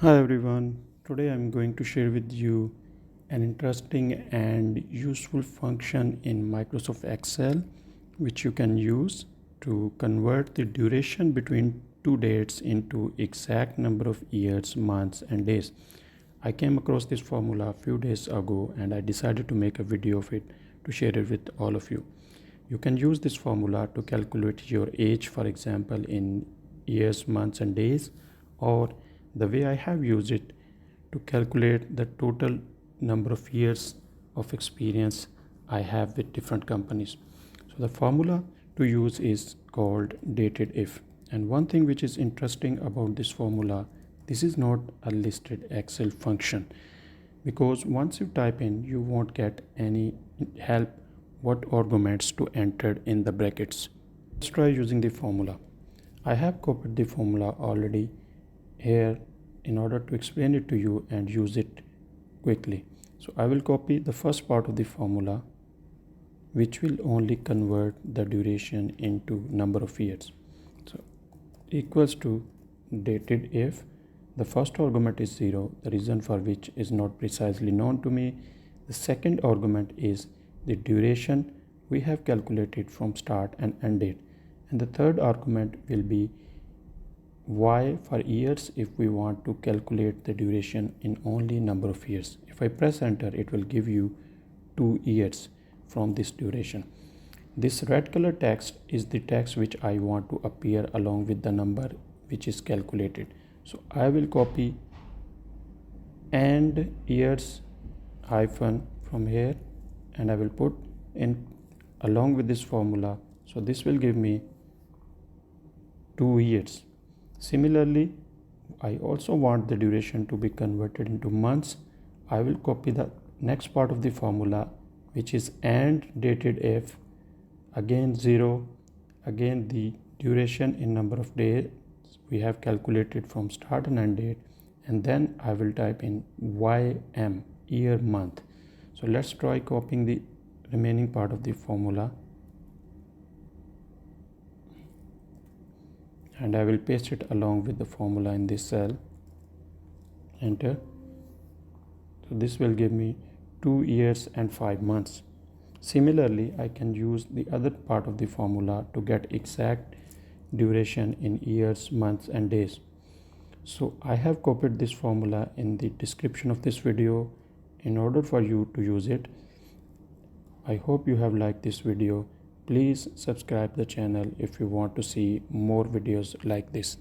Hi everyone, today I'm going to share with you an interesting and useful function in Microsoft Excel which you can use to convert the duration between two dates into exact number of years, months and days. I came across this formula a few days ago and I decided to make a video of it to share it with all of you. You can use this formula to calculate your age, for example, in years, months and days, or the way I have used it to calculate the total number of years of experience I have with different companies. So the formula to use is called DATEDIF. And one thing which is interesting about this formula, this is not a listed Excel function, because once you type in you won't get any help what arguments to enter in the brackets. Let's try using the formula. I have copied the formula already here in order to explain it to you and use it quickly. So I will copy the first part of the formula, which will only convert the duration into number of years. So equals to dated if the first argument is 0, the reason for which is not precisely known to me. The second argument is the duration we have calculated from start and end date, and the third argument will be y for years if we want to calculate the duration in only number of years. If I press enter, it will give you 2 years from this duration. This red color text is the text which I want to appear along with the number which is calculated. So I will copy and years hyphen from here and I will put in along with this formula. So this will give me 2 years. Similarly, I also want the duration to be converted into months. I will copy the next part of the formula, which is and dated if, again 0, again the duration in number of days we have calculated from start and end date, and then I will type in YM, year, month. So let's try copying the remaining part of the formula, and I will paste it along with the formula in this cell. Enter. So this will give me 2 years and 5 months. Similarly, I can use the other part of the formula to get exact duration in years, months and days. So I have copied this formula in the description of this video in order for you to use it. I hope you have liked this video. Please subscribe the channel if you want to see more videos like this.